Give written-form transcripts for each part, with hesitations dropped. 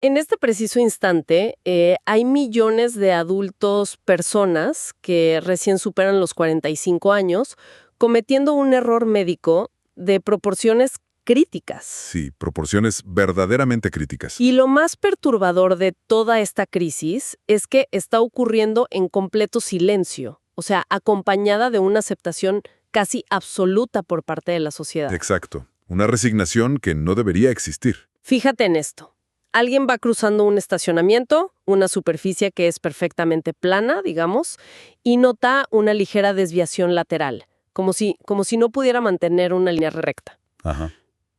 En este preciso instante, hay millones de adultos, personas que recién superan los 45 años, cometiendo un error médico de proporciones críticas. Sí, proporciones verdaderamente críticas. Y lo más perturbador de toda esta crisis es que está ocurriendo en completo silencio, o sea, acompañada de una aceptación casi absoluta por parte de la sociedad. Exacto. Una resignación que no debería existir. Fíjate en esto. Alguien va cruzando un estacionamiento, una superficie que es perfectamente plana, digamos, y nota una ligera desviación lateral, como si no pudiera mantener una línea recta. Ajá.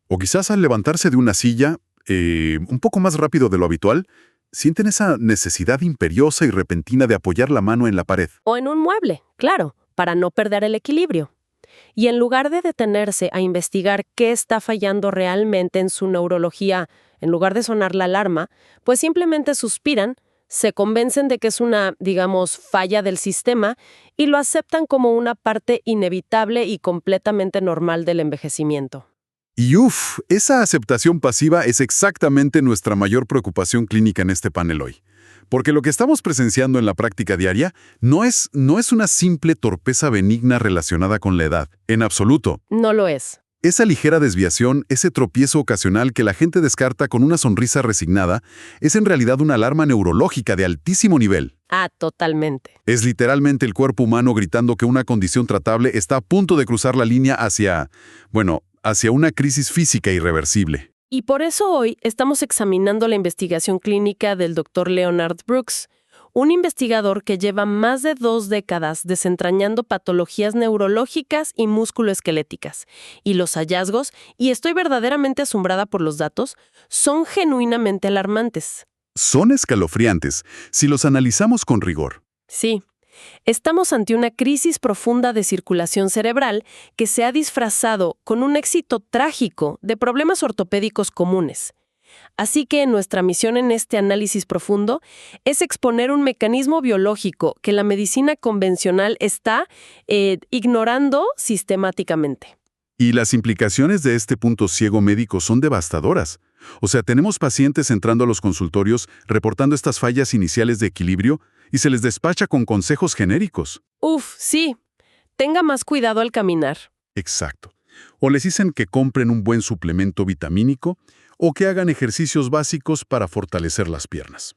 O quizás al levantarse de una silla, un poco más rápido de lo habitual, sienten esa necesidad imperiosa y repentina de apoyar la mano en la pared. O en un mueble, claro, para no perder el equilibrio. Y en lugar de detenerse a investigar qué está fallando realmente en su neurología, en lugar de sonar la alarma, pues simplemente suspiran, se convencen de que es una, digamos, falla del sistema y lo aceptan como una parte inevitable y completamente normal del envejecimiento. Y esa aceptación pasiva es exactamente nuestra mayor preocupación clínica en este panel hoy. Porque lo que estamos presenciando en la práctica diaria no es una simple torpeza benigna relacionada con la edad, en absoluto. No lo es. Esa ligera desviación, ese tropiezo ocasional que la gente descarta con una sonrisa resignada, es en realidad una alarma neurológica de altísimo nivel. Ah, totalmente. Es literalmente el cuerpo humano gritando que una condición tratable está a punto de cruzar la línea hacia una crisis física irreversible. Y por eso hoy estamos examinando la investigación clínica del Dr. Leonard Brooks, un investigador que lleva más de 2 décadas desentrañando patologías neurológicas y musculoesqueléticas. Y los hallazgos, y estoy verdaderamente asombrada por los datos, son genuinamente alarmantes. Son escalofriantes si los analizamos con rigor. Sí. Estamos ante una crisis profunda de circulación cerebral que se ha disfrazado con un éxito trágico de problemas ortopédicos comunes. Así que nuestra misión en este análisis profundo es exponer un mecanismo biológico que la medicina convencional está ignorando sistemáticamente. Y las implicaciones de este punto ciego médico son devastadoras. O sea, tenemos pacientes entrando a los consultorios reportando estas fallas iniciales de equilibrio y se les despacha con consejos genéricos. Sí. Tenga más cuidado al caminar. Exacto. O les dicen que compren un buen suplemento vitamínico o que hagan ejercicios básicos para fortalecer las piernas.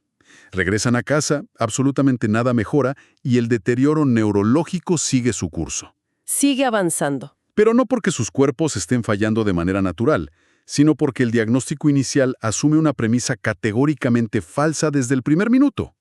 Regresan a casa, absolutamente nada mejora y el deterioro neurológico sigue su curso. Sigue avanzando. Pero no porque sus cuerpos estén fallando de manera natural, sino porque el diagnóstico inicial asume una premisa categóricamente falsa desde el primer minuto.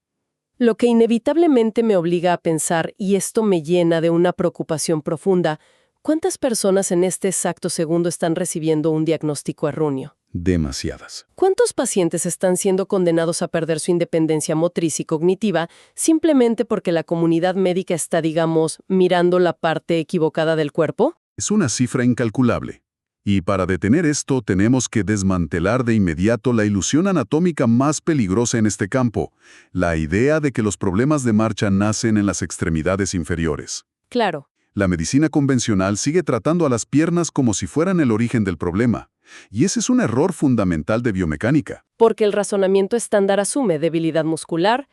Lo que inevitablemente me obliga a pensar, y esto me llena de una preocupación profunda, ¿cuántas personas en este exacto segundo están recibiendo un diagnóstico erróneo? Demasiadas. ¿Cuántos pacientes están siendo condenados a perder su independencia motriz y cognitiva simplemente porque la comunidad médica está, digamos, mirando la parte equivocada del cuerpo? Es una cifra incalculable. Y para detener esto tenemos que desmantelar de inmediato la ilusión anatómica más peligrosa en este campo, la idea de que los problemas de marcha nacen en las extremidades inferiores. Claro. La medicina convencional sigue tratando a las piernas como si fueran el origen del problema, y ese es un error fundamental de biomecánica. Porque el razonamiento estándar asume debilidad muscular,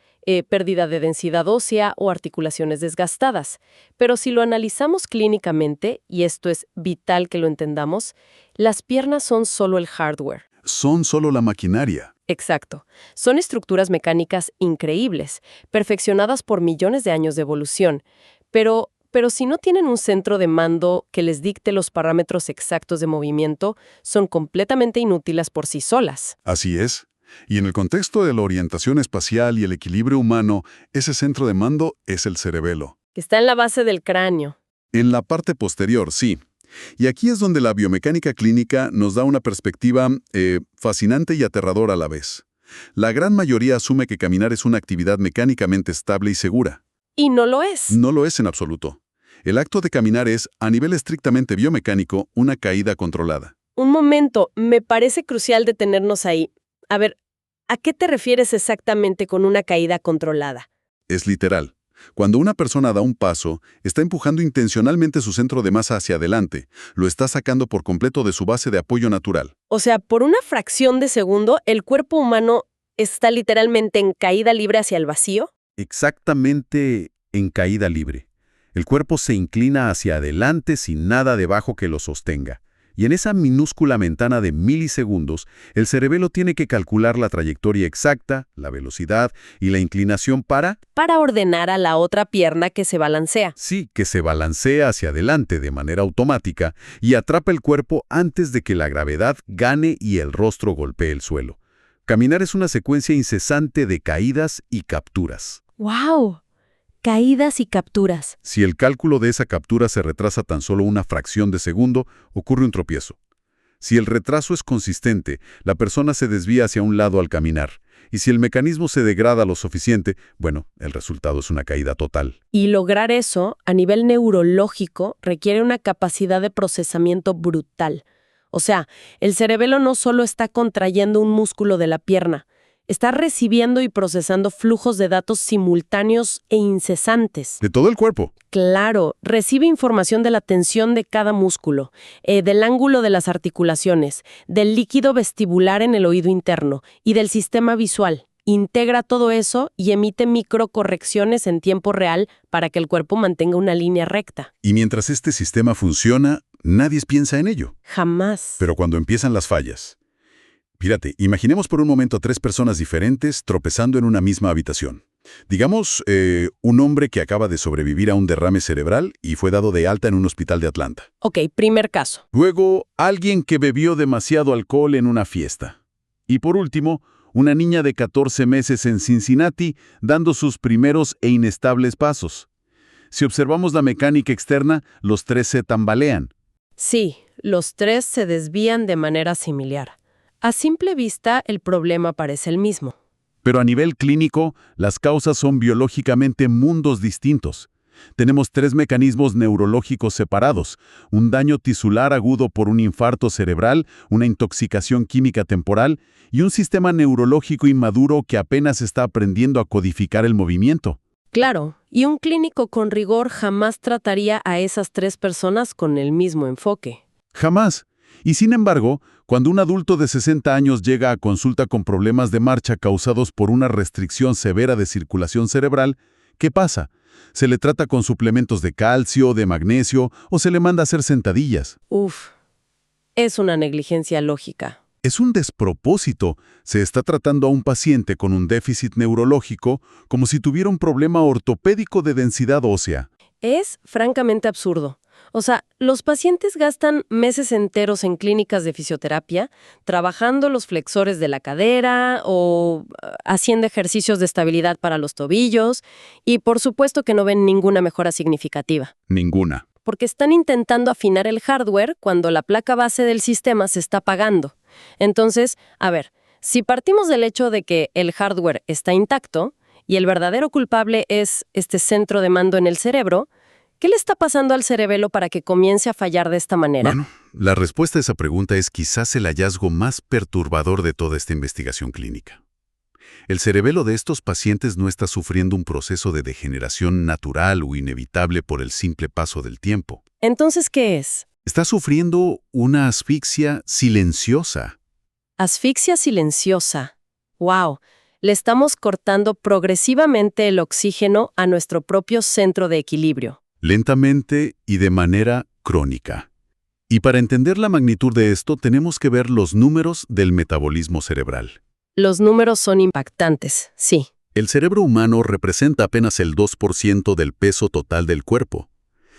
pérdida de densidad ósea o articulaciones desgastadas. Pero si lo analizamos clínicamente, y esto es vital que lo entendamos, las piernas son solo el hardware. Son solo la maquinaria. Exacto. Son estructuras mecánicas increíbles, perfeccionadas por millones de años de evolución. Pero si no tienen un centro de mando que les dicte los parámetros exactos de movimiento, son completamente inútiles por sí solas. Así es. Y en el contexto de la orientación espacial y el equilibrio humano, ese centro de mando es el cerebelo. Que está en la base del cráneo. En la parte posterior, sí. Y aquí es donde la biomecánica clínica nos da una perspectiva fascinante y aterradora a la vez. La gran mayoría asume que caminar es una actividad mecánicamente estable y segura. Y no lo es. No lo es en absoluto. El acto de caminar es, a nivel estrictamente biomecánico, una caída controlada. Un momento, me parece crucial detenernos ahí. A ver, ¿a qué te refieres exactamente con una caída controlada? Es literal. Cuando una persona da un paso, está empujando intencionalmente su centro de masa hacia adelante, lo está sacando por completo de su base de apoyo natural. O sea, por una fracción de segundo, el cuerpo humano ¿Está literalmente en caída libre hacia el vacío? Exactamente en caída libre. El cuerpo se inclina hacia adelante sin nada debajo que lo sostenga. Y en esa minúscula ventana de milisegundos, el cerebelo tiene que calcular la trayectoria exacta, la velocidad y la inclinación Para ordenar a la otra pierna que se balancea. sí, que se balancea hacia adelante de manera automática y atrapa el cuerpo antes de que la gravedad gane y el rostro golpee el suelo. Caminar es una secuencia incesante de caídas y capturas. ¡Wow! Caídas y capturas. Si el cálculo de esa captura se retrasa tan solo una fracción de segundo, ocurre un tropiezo. Si el retraso es consistente, la persona se desvía hacia un lado al caminar. Y si el mecanismo se degrada lo suficiente, bueno, el resultado es una caída total. Y lograr eso, a nivel neurológico, requiere una capacidad de procesamiento brutal. O sea, el cerebelo no solo está contrayendo un músculo de la pierna, está recibiendo y procesando flujos de datos simultáneos e incesantes. De todo el cuerpo. Claro, recibe información de la tensión de cada músculo, del ángulo de las articulaciones, del líquido vestibular en el oído interno y del sistema visual. Integra todo eso y emite microcorrecciones en tiempo real para que el cuerpo mantenga una línea recta. Y mientras este sistema funciona, nadie piensa en ello. Jamás. Pero cuando empiezan las fallas. Fíjate, imaginemos por un momento a 3 personas diferentes tropezando en una misma habitación. Digamos, un hombre que acaba de sobrevivir a un derrame cerebral y fue dado de alta en un hospital de Atlanta. Ok, primer caso. Luego, alguien que bebió demasiado alcohol en una fiesta. Y por último, una niña de 14 meses en Cincinnati dando sus primeros e inestables pasos. Si observamos la mecánica externa, los 3 se tambalean. Sí, los 3 se desvían de manera similar. A simple vista, el problema parece el mismo. Pero a nivel clínico, las causas son biológicamente mundos distintos. Tenemos 3 mecanismos neurológicos separados: un daño tisular agudo por un infarto cerebral, una intoxicación química temporal y un sistema neurológico inmaduro que apenas está aprendiendo a codificar el movimiento. Claro, y un clínico con rigor jamás trataría a esas 3 personas con el mismo enfoque. Jamás. Y sin embargo, cuando un adulto de 60 años llega a consulta con problemas de marcha causados por una restricción severa de circulación cerebral, ¿qué pasa? ¿Se le trata con suplementos de calcio, de magnesio o se le manda a hacer sentadillas? Uf, es una negligencia lógica. Es un despropósito. Se está tratando a un paciente con un déficit neurológico como si tuviera un problema ortopédico de densidad ósea. Es francamente absurdo. O sea, los pacientes gastan meses enteros en clínicas de fisioterapia, trabajando los flexores de la cadera o haciendo ejercicios de estabilidad para los tobillos, y por supuesto que no ven ninguna mejora significativa. Ninguna. Porque están intentando afinar el hardware cuando la placa base del sistema se está apagando. Entonces, a ver, si partimos del hecho de que el hardware está intacto y el verdadero culpable es este centro de mando en el cerebro, ¿qué le está pasando al cerebelo para que comience a fallar de esta manera? Bueno, la respuesta a esa pregunta es quizás el hallazgo más perturbador de toda esta investigación clínica. El cerebelo de estos pacientes no está sufriendo un proceso de degeneración natural o inevitable por el simple paso del tiempo. Entonces, ¿qué es? Está sufriendo una asfixia silenciosa. Asfixia silenciosa. ¡Wow! Le estamos cortando progresivamente el oxígeno a nuestro propio centro de equilibrio. Lentamente y de manera crónica. Y para entender la magnitud de esto, tenemos que ver los números del metabolismo cerebral. Los números son impactantes, sí. El cerebro humano representa apenas el 2% del peso total del cuerpo.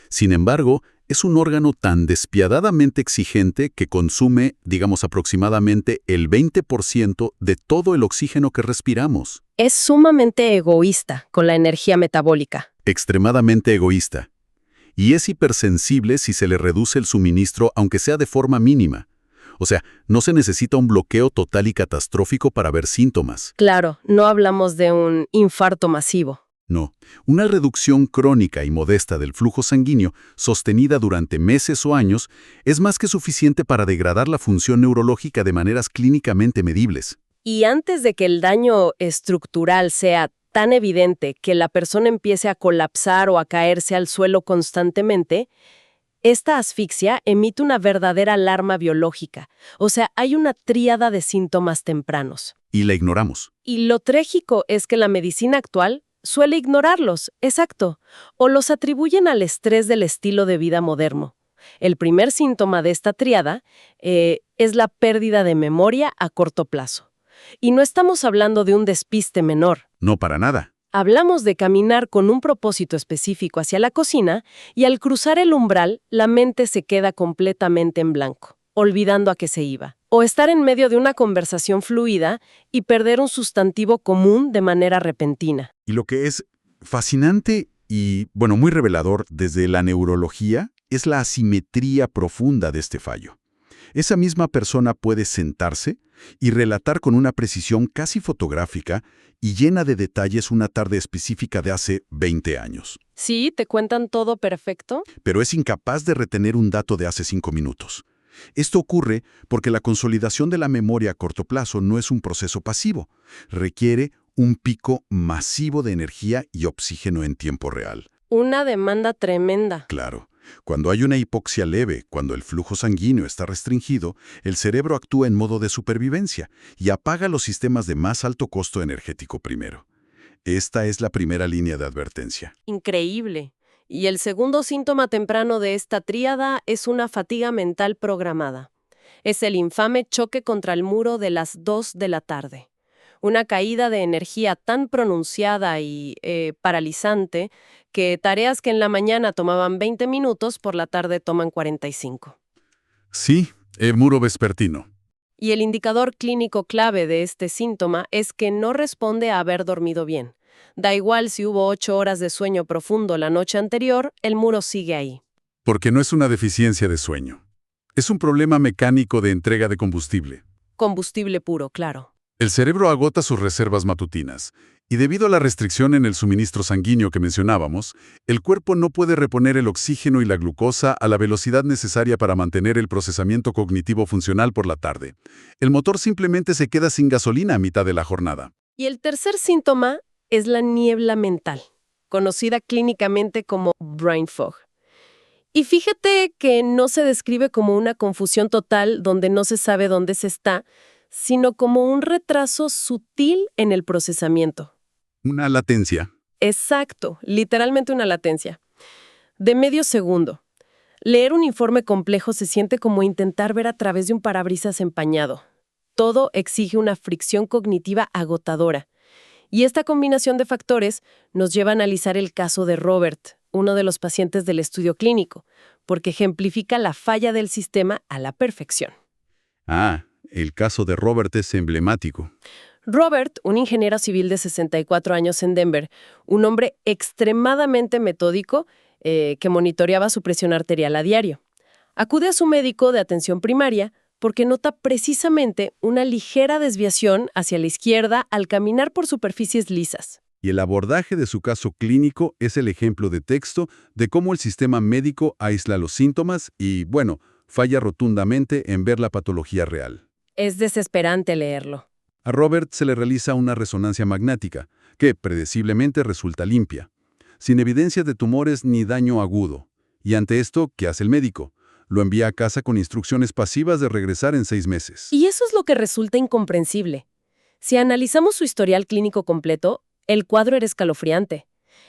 Sin embargo, es un órgano tan despiadadamente exigente que consume, digamos, aproximadamente el 20% de todo el oxígeno que respiramos. Es sumamente egoísta con la energía metabólica. Extremadamente egoísta. Y es hipersensible si se le reduce el suministro, aunque sea de forma mínima. O sea, no se necesita un bloqueo total y catastrófico para ver síntomas. Claro, no hablamos de un infarto masivo. No, una reducción crónica y modesta del flujo sanguíneo, sostenida durante meses o años, es más que suficiente para degradar la función neurológica de maneras clínicamente medibles. Y antes de que el daño estructural sea tan evidente que la persona empiece a colapsar o a caerse al suelo constantemente, Esta asfixia emite una verdadera alarma biológica, o sea, hay una tríada de síntomas tempranos. Y la ignoramos. Y lo trágico es que la medicina actual suele ignorarlos, exacto, o los atribuyen al estrés del estilo de vida moderno. El primer síntoma de esta tríada es la pérdida de memoria a corto plazo. Y no estamos hablando de un despiste menor. No para nada. Hablamos de caminar con un propósito específico hacia la cocina y al cruzar el umbral, la mente se queda completamente en blanco, olvidando a qué se iba. O estar en medio de una conversación fluida y perder un sustantivo común de manera repentina. Y lo que es fascinante y, bueno, muy revelador desde la neurología es la asimetría profunda de este fallo. Esa misma persona puede sentarse y relatar con una precisión casi fotográfica y llena de detalles una tarde específica de hace 20 años. Sí, te cuentan todo perfecto. Pero es incapaz de retener un dato de hace 5 minutos. Esto ocurre porque la consolidación de la memoria a corto plazo no es un proceso pasivo. Requiere un pico masivo de energía y oxígeno en tiempo real. Una demanda tremenda. Claro. Cuando hay una hipoxia leve, cuando el flujo sanguíneo está restringido, el cerebro actúa en modo de supervivencia y apaga los sistemas de más alto costo energético primero. Esta es la primera línea de advertencia. Increíble. Y el segundo síntoma temprano de esta tríada es una fatiga mental programada. Es el infame choque contra el muro de las 2 de la tarde. Una caída de energía tan pronunciada y paralizante que tareas que en la mañana tomaban 20 minutos, por la tarde toman 45. Sí, el muro vespertino. Y el indicador clínico clave de este síntoma es que no responde a haber dormido bien. Da igual si hubo 8 horas de sueño profundo la noche anterior, el muro sigue ahí. Porque no es una deficiencia de sueño. Es un problema mecánico de entrega de combustible. Combustible puro, claro. El cerebro agota sus reservas matutinas, y debido a la restricción en el suministro sanguíneo que mencionábamos, el cuerpo no puede reponer el oxígeno y la glucosa a la velocidad necesaria para mantener el procesamiento cognitivo funcional por la tarde. El motor simplemente se queda sin gasolina a mitad de la jornada. Y el tercer síntoma es la niebla mental, conocida clínicamente como brain fog. Y fíjate que no se describe como una confusión total donde no se sabe dónde se está, sino como un retraso sutil en el procesamiento. Una latencia. Exacto, literalmente una latencia. De medio segundo. Leer un informe complejo se siente como intentar ver a través de un parabrisas empañado. Todo exige una fricción cognitiva agotadora. Y esta combinación de factores nos lleva a analizar el caso de Robert, uno de los pacientes del estudio clínico, porque ejemplifica la falla del sistema a la perfección. El caso de Robert es emblemático. Robert, un ingeniero civil de 64 años en Denver, un hombre extremadamente metódico que monitoreaba su presión arterial a diario. Acude a su médico de atención primaria porque nota precisamente una ligera desviación hacia la izquierda al caminar por superficies lisas. Y el abordaje de su caso clínico es el ejemplo de texto de cómo el sistema médico aísla los síntomas y, bueno, falla rotundamente en ver la patología real. Es desesperante leerlo. A Robert se le realiza una resonancia magnética, que predeciblemente resulta limpia, sin evidencia de tumores ni daño agudo. Y ante esto, ¿qué hace el médico? Lo envía a casa con instrucciones pasivas de regresar en 6 meses. Y eso es lo que resulta incomprensible. Si analizamos su historial clínico completo, el cuadro era escalofriante.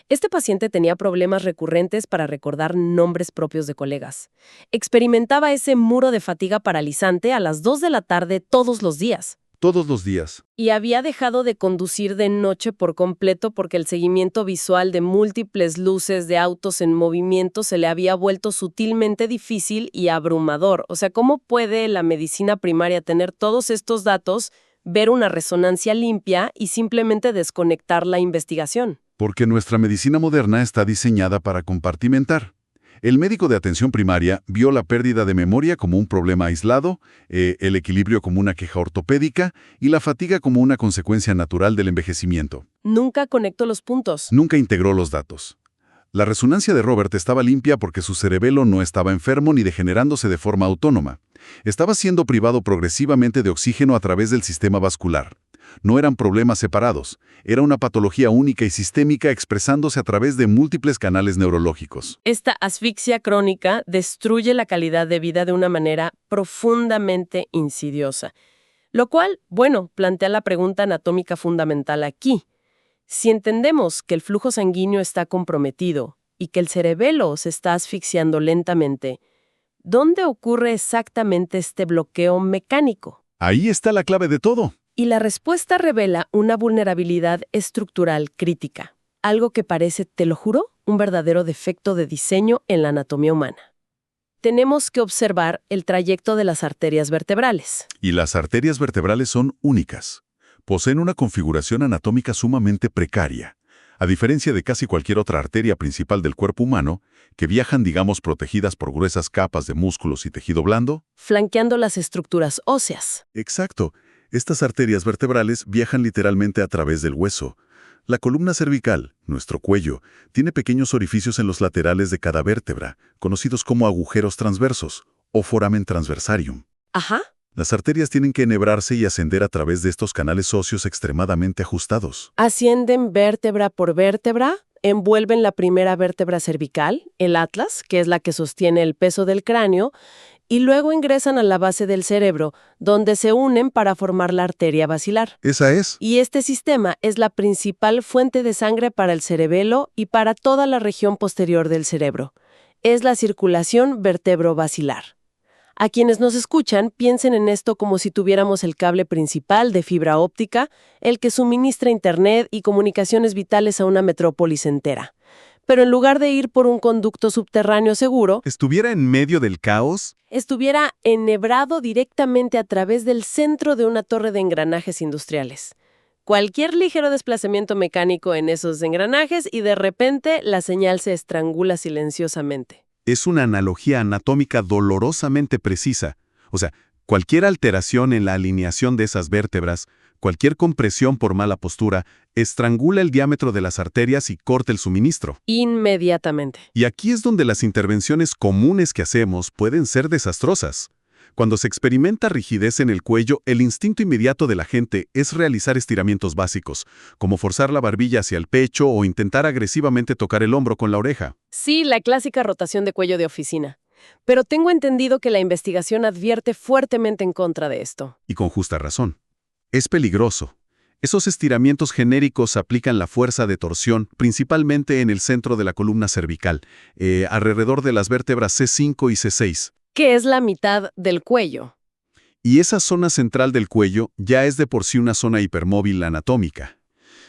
Este paciente tenía problemas recurrentes para recordar nombres propios de colegas. Experimentaba ese muro de fatiga paralizante a las 2 de la tarde todos los días. Todos los días. Y había dejado de conducir de noche por completo porque el seguimiento visual de múltiples luces de autos en movimiento se le había vuelto sutilmente difícil y abrumador. O sea, ¿cómo puede la medicina primaria tener todos estos datos, ver una resonancia limpia y simplemente desconectar la investigación? Porque nuestra medicina moderna está diseñada para compartimentar. El médico de atención primaria vio la pérdida de memoria como un problema aislado, el equilibrio como una queja ortopédica y la fatiga como una consecuencia natural del envejecimiento. Nunca conectó los puntos. Nunca integró los datos. La resonancia de Robert estaba limpia porque su cerebelo no estaba enfermo ni degenerándose de forma autónoma. Estaba siendo privado progresivamente de oxígeno a través del sistema vascular. No eran problemas separados. Era una patología única y sistémica expresándose a través de múltiples canales neurológicos. Esta asfixia crónica destruye la calidad de vida de una manera profundamente insidiosa, lo cual, bueno, plantea la pregunta anatómica fundamental aquí. Si entendemos que el flujo sanguíneo está comprometido y que el cerebelo se está asfixiando lentamente, ¿dónde ocurre exactamente este bloqueo mecánico? Ahí está la clave de todo. Y la respuesta revela una vulnerabilidad estructural crítica, algo que parece, te lo juro, un verdadero defecto de diseño en la anatomía humana. Tenemos que observar el trayecto de las arterias vertebrales. Y las arterias vertebrales son únicas. Poseen una configuración anatómica sumamente precaria. A diferencia de casi cualquier otra arteria principal del cuerpo humano, que viajan, digamos, protegidas por gruesas capas de músculos y tejido blando. Flanqueando las estructuras óseas. Exacto. Estas arterias vertebrales viajan literalmente a través del hueso. La columna cervical, nuestro cuello, tiene pequeños orificios en los laterales de cada vértebra, conocidos como agujeros transversos, o foramen transversarium. Ajá. Las arterias tienen que enhebrarse y ascender a través de estos canales óseos extremadamente ajustados. Ascienden vértebra por vértebra, envuelven la primera vértebra cervical, el atlas, que es la que sostiene el peso del cráneo, y luego ingresan a la base del cerebro, donde se unen para formar la arteria basilar. Esa es. Y este sistema es la principal fuente de sangre para el cerebelo y para toda la región posterior del cerebro. Es la circulación vertebrovasilar. A quienes nos escuchan, piensen en esto como si tuviéramos el cable principal de fibra óptica, el que suministra internet y comunicaciones vitales a una metrópolis entera. Pero en lugar de ir por un conducto subterráneo seguro, ¿Estuviera en medio del caos? estuviera enhebrado directamente a través del centro de una torre de engranajes industriales. Cualquier ligero desplazamiento mecánico en esos engranajes y de repente la señal se estrangula silenciosamente. Es una analogía anatómica dolorosamente precisa. O sea, cualquier alteración en la alineación de esas vértebras, cualquier compresión por mala postura, estrangula el diámetro de las arterias y corta el suministro. Inmediatamente. Y aquí es donde las intervenciones comunes que hacemos pueden ser desastrosas. Cuando se experimenta rigidez en el cuello, el instinto inmediato de la gente es realizar estiramientos básicos, como forzar la barbilla hacia el pecho o intentar agresivamente tocar el hombro con la oreja. Sí, la clásica rotación de cuello de oficina. Pero tengo entendido que la investigación advierte fuertemente en contra de esto. Y con justa razón. Es peligroso. Esos estiramientos genéricos aplican la fuerza de torsión principalmente en el centro de la columna cervical, alrededor de las vértebras C5 y C6. Que es la mitad del cuello. Y esa zona central del cuello ya es de por sí una zona hipermóvil anatómica.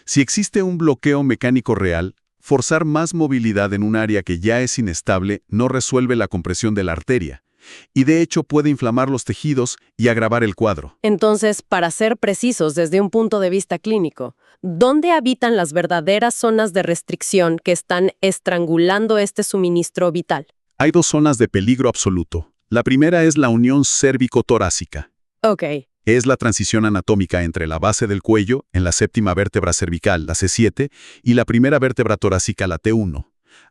Si existe un bloqueo mecánico real, forzar más movilidad en un área que ya es inestable no resuelve la compresión de la arteria, y de hecho puede inflamar los tejidos y agravar el cuadro. Entonces, para ser precisos desde un punto de vista clínico, ¿dónde habitan las verdaderas zonas de restricción que están estrangulando este suministro vital? Hay dos zonas de peligro absoluto. La primera es la unión cérvico-torácica. Ok. Es la transición anatómica entre la base del cuello, en la séptima vértebra cervical, la C7, y la primera vértebra torácica, la T1.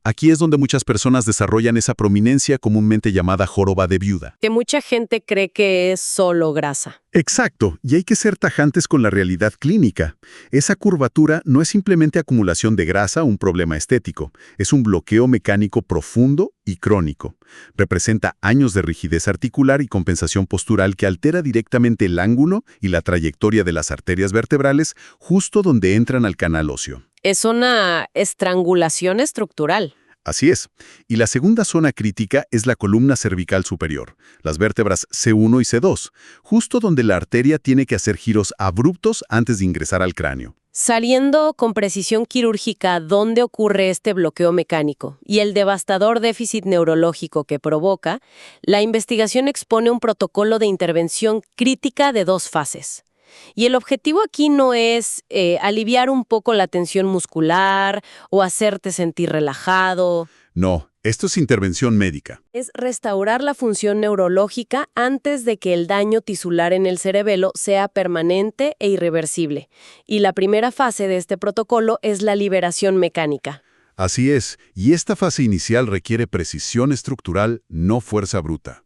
Aquí es donde muchas personas desarrollan esa prominencia comúnmente llamada joroba de viuda. Que mucha gente cree que es solo grasa. Exacto, y hay que ser tajantes con la realidad clínica. Esa curvatura no es simplemente acumulación de grasa, un problema estético. Es un bloqueo mecánico profundo y crónico. Representa años de rigidez articular y compensación postural que altera directamente el ángulo y la trayectoria de las arterias vertebrales justo donde entran al canal óseo. Es una estrangulación estructural. Así es. Y la segunda zona crítica es la columna cervical superior, las vértebras C1 y C2, justo donde la arteria tiene que hacer giros abruptos antes de ingresar al cráneo. Saliendo con precisión quirúrgica dónde ocurre este bloqueo mecánico y el devastador déficit neurológico que provoca, la investigación expone un protocolo de intervención crítica de 2 fases. Y el objetivo aquí no es aliviar un poco la tensión muscular o hacerte sentir relajado. No, esto es intervención médica. Es restaurar la función neurológica antes de que el daño tisular en el cerebelo sea permanente e irreversible. Y la primera fase de este protocolo es la liberación mecánica. Así es, y esta fase inicial requiere precisión estructural, no fuerza bruta.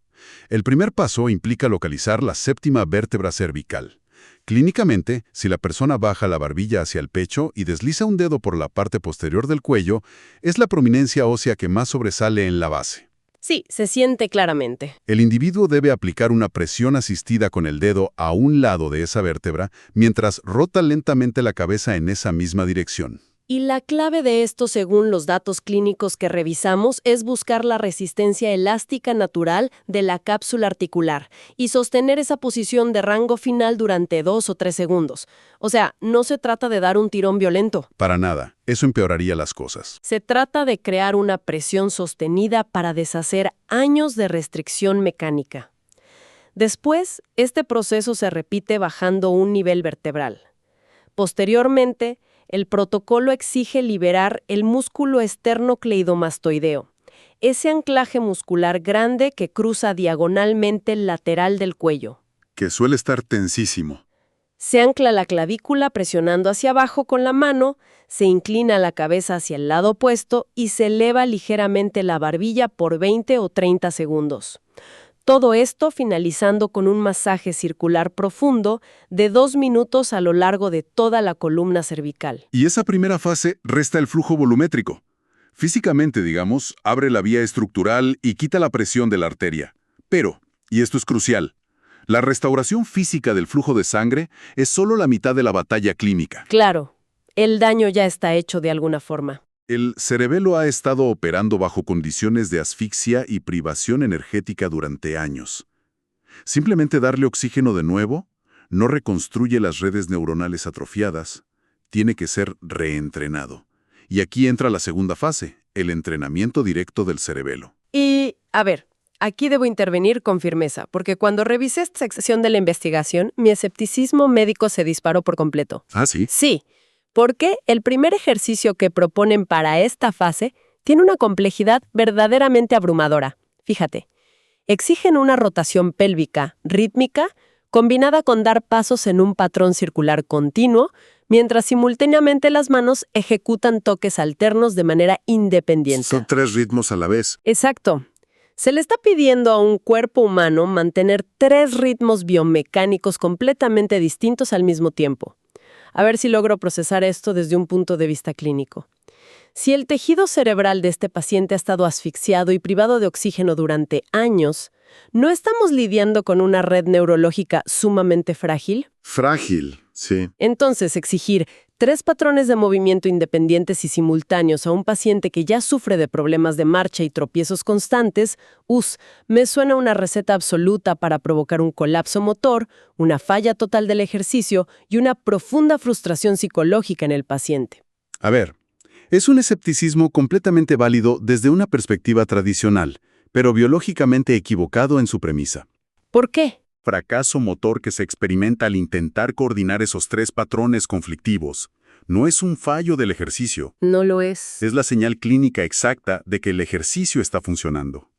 El primer paso implica localizar la séptima vértebra cervical. Clínicamente, si la persona baja la barbilla hacia el pecho y desliza un dedo por la parte posterior del cuello, es la prominencia ósea que más sobresale en la base. Sí, se siente claramente. El individuo debe aplicar una presión asistida con el dedo a un lado de esa vértebra mientras rota lentamente la cabeza en esa misma dirección. Y la clave de esto, según los datos clínicos que revisamos, es buscar la resistencia elástica natural de la cápsula articular y sostener esa posición de rango final durante 2 o 3 segundos. O sea, no se trata de dar un tirón violento. Para nada, eso empeoraría las cosas. Se trata de crear una presión sostenida para deshacer años de restricción mecánica. Después, este proceso se repite bajando un nivel vertebral. Posteriormente, el protocolo exige liberar el músculo esternocleidomastoideo, ese anclaje muscular grande que cruza diagonalmente el lateral del cuello. Que suele estar tensísimo. Se ancla la clavícula presionando hacia abajo con la mano, se inclina la cabeza hacia el lado opuesto y se eleva ligeramente la barbilla por 20 o 30 segundos. Todo esto finalizando con un masaje circular profundo de 2 minutos a lo largo de toda la columna cervical. Y esa primera fase resta el flujo volumétrico. Físicamente, digamos, abre la vía estructural y quita la presión de la arteria. Pero, y esto es crucial, la restauración física del flujo de sangre es solo la mitad de la batalla clínica. Claro, el daño ya está hecho de alguna forma. El cerebelo ha estado operando bajo condiciones de asfixia y privación energética durante años. Simplemente darle oxígeno de nuevo no reconstruye las redes neuronales atrofiadas, tiene que ser reentrenado. Y aquí entra la segunda fase, el entrenamiento directo del cerebelo. Y, a ver, aquí debo intervenir con firmeza, porque cuando revisé esta sección de la investigación, mi escepticismo médico se disparó por completo. ¿Ah, sí? Sí, porque el primer ejercicio que proponen para esta fase tiene una complejidad verdaderamente abrumadora. Fíjate, exigen una rotación pélvica rítmica combinada con dar pasos en un patrón circular continuo, mientras simultáneamente las manos ejecutan toques alternos de manera independiente. Son 3 ritmos a la vez. Exacto. Se le está pidiendo a un cuerpo humano mantener 3 ritmos biomecánicos completamente distintos al mismo tiempo. A ver si logro procesar esto desde un punto de vista clínico. Si el tejido cerebral de este paciente ha estado asfixiado y privado de oxígeno durante años, ¿no estamos lidiando con una red neurológica sumamente frágil? Frágil, sí. Entonces, exigir 3 patrones de movimiento independientes y simultáneos a un paciente que ya sufre de problemas de marcha y tropiezos constantes, me suena una receta absoluta para provocar un colapso motor, una falla total del ejercicio y una profunda frustración psicológica en el paciente. A ver, es un escepticismo completamente válido desde una perspectiva tradicional, pero biológicamente equivocado en su premisa. ¿Por qué? Fracaso motor que se experimenta al intentar coordinar esos 3 patrones conflictivos no es un fallo del ejercicio, No lo es. es la señal clínica exacta de que el ejercicio está funcionando.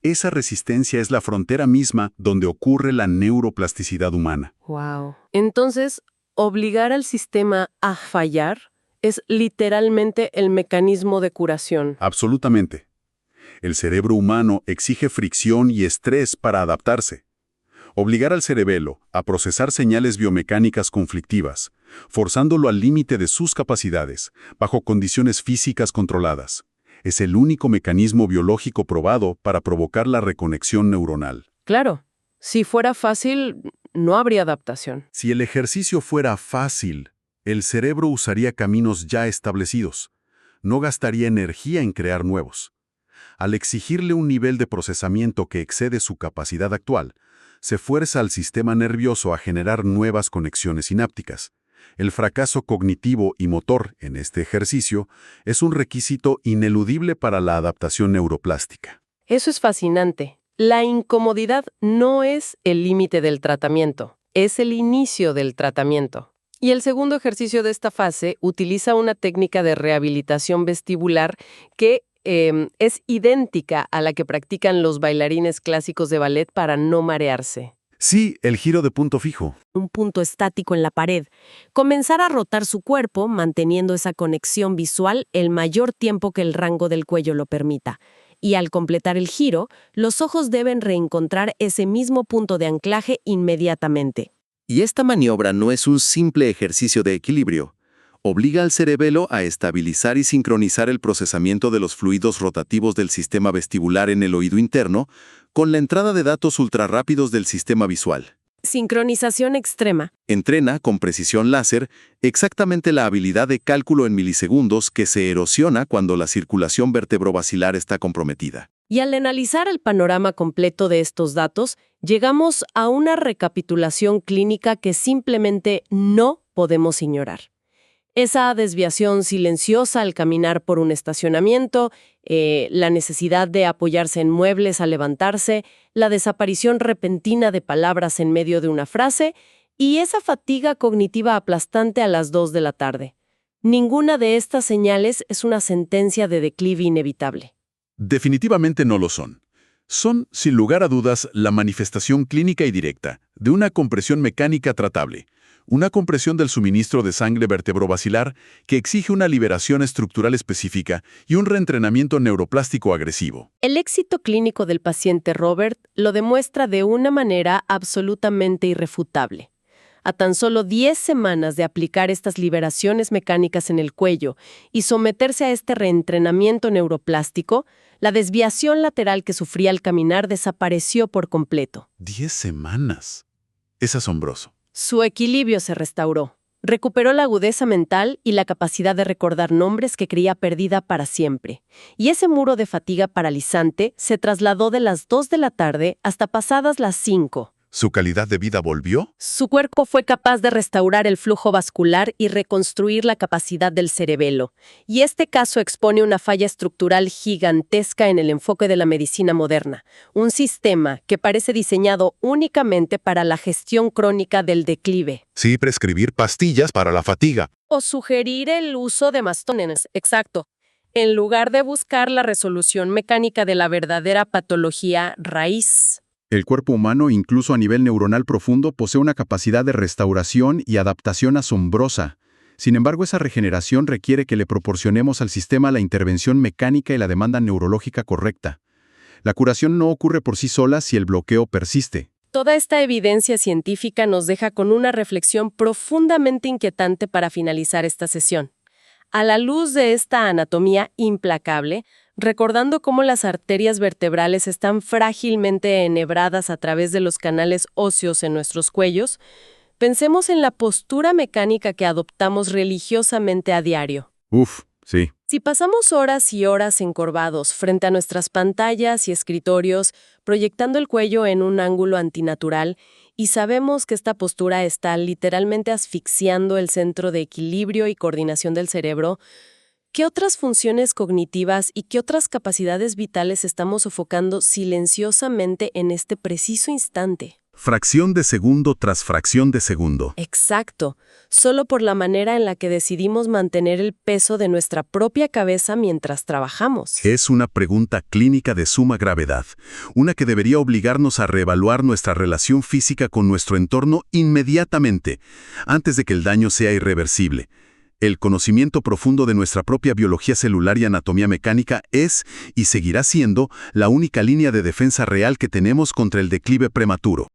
Esa resistencia es la frontera misma donde ocurre la neuroplasticidad humana. Wow. Entonces, obligar al sistema a fallar es literalmente el mecanismo de curación. Absolutamente. El cerebro humano exige fricción y estrés para adaptarse. Obligar al cerebelo a procesar señales biomecánicas conflictivas, forzándolo al límite de sus capacidades, bajo condiciones físicas controladas, es el único mecanismo biológico probado para provocar la reconexión neuronal. Claro, si fuera fácil, no habría adaptación. Si el ejercicio fuera fácil, el cerebro usaría caminos ya establecidos. No gastaría energía en crear nuevos. Al exigirle un nivel de procesamiento que excede su capacidad actual, se fuerza al sistema nervioso a generar nuevas conexiones sinápticas. El fracaso cognitivo y motor en este ejercicio es un requisito ineludible para la adaptación neuroplástica. Eso es fascinante. La incomodidad no es el límite del tratamiento, es el inicio del tratamiento. Y el segundo ejercicio de esta fase utiliza una técnica de rehabilitación vestibular que es idéntica a la que practican los bailarines clásicos de ballet para no marearse. Sí, el giro de punto fijo. Un punto estático en la pared. Comenzar a rotar su cuerpo, manteniendo esa conexión visual el mayor tiempo que el rango del cuello lo permita. Y al completar el giro, los ojos deben reencontrar ese mismo punto de anclaje inmediatamente. Y esta maniobra no es un simple ejercicio de equilibrio. Obliga al cerebelo a estabilizar y sincronizar el procesamiento de los fluidos rotativos del sistema vestibular en el oído interno con la entrada de datos ultrarrápidos del sistema visual. Sincronización extrema. Entrena con precisión láser exactamente la habilidad de cálculo en milisegundos que se erosiona cuando la circulación vertebrobasilar está comprometida. Y al analizar el panorama completo de estos datos, llegamos a una recapitulación clínica que simplemente no podemos ignorar. Esa desviación silenciosa al caminar por un estacionamiento, la necesidad de apoyarse en muebles al levantarse, la desaparición repentina de palabras en medio de una frase y esa fatiga cognitiva aplastante a las 2 de la tarde. Ninguna de estas señales es una sentencia de declive inevitable. Definitivamente no lo son. Son, sin lugar a dudas, la manifestación clínica y directa de una compresión mecánica tratable, una compresión del suministro de sangre vertebrobasilar que exige una liberación estructural específica y un reentrenamiento neuroplástico agresivo. El éxito clínico del paciente Robert lo demuestra de una manera absolutamente irrefutable. A tan solo 10 semanas de aplicar estas liberaciones mecánicas en el cuello y someterse a este reentrenamiento neuroplástico, la desviación lateral que sufría al caminar desapareció por completo. 10 semanas. Es asombroso. Su equilibrio se restauró. Recuperó la agudeza mental y la capacidad de recordar nombres que creía perdida para siempre. Y ese muro de fatiga paralizante se trasladó de las 2 de la tarde hasta pasadas las 5. ¿Su calidad de vida volvió? Su cuerpo fue capaz de restaurar el flujo vascular y reconstruir la capacidad del cerebelo. Y este caso expone una falla estructural gigantesca en el enfoque de la medicina moderna. Un sistema que parece diseñado únicamente para la gestión crónica del declive. Sí, prescribir pastillas para la fatiga. O sugerir el uso de bastones, exacto, en lugar de buscar la resolución mecánica de la verdadera patología raíz. El cuerpo humano, incluso a nivel neuronal profundo, posee una capacidad de restauración y adaptación asombrosa. Sin embargo, esa regeneración requiere que le proporcionemos al sistema la intervención mecánica y la demanda neurológica correcta. La curación no ocurre por sí sola si el bloqueo persiste. Toda esta evidencia científica nos deja con una reflexión profundamente inquietante para finalizar esta sesión. A la luz de esta anatomía implacable, recordando cómo las arterias vertebrales están frágilmente enhebradas a través de los canales óseos en nuestros cuellos, pensemos en la postura mecánica que adoptamos religiosamente a diario. Sí. Si pasamos horas y horas encorvados frente a nuestras pantallas y escritorios, proyectando el cuello en un ángulo antinatural, y sabemos que esta postura está literalmente asfixiando el centro de equilibrio y coordinación del cerebro, ¿qué otras funciones cognitivas y qué otras capacidades vitales estamos sofocando silenciosamente en este preciso instante? Fracción de segundo tras fracción de segundo. Exacto, solo por la manera en la que decidimos mantener el peso de nuestra propia cabeza mientras trabajamos. Es una pregunta clínica de suma gravedad, una que debería obligarnos a reevaluar nuestra relación física con nuestro entorno inmediatamente, antes de que el daño sea irreversible. El conocimiento profundo de nuestra propia biología celular y anatomía mecánica es, y seguirá siendo, la única línea de defensa real que tenemos contra el declive prematuro.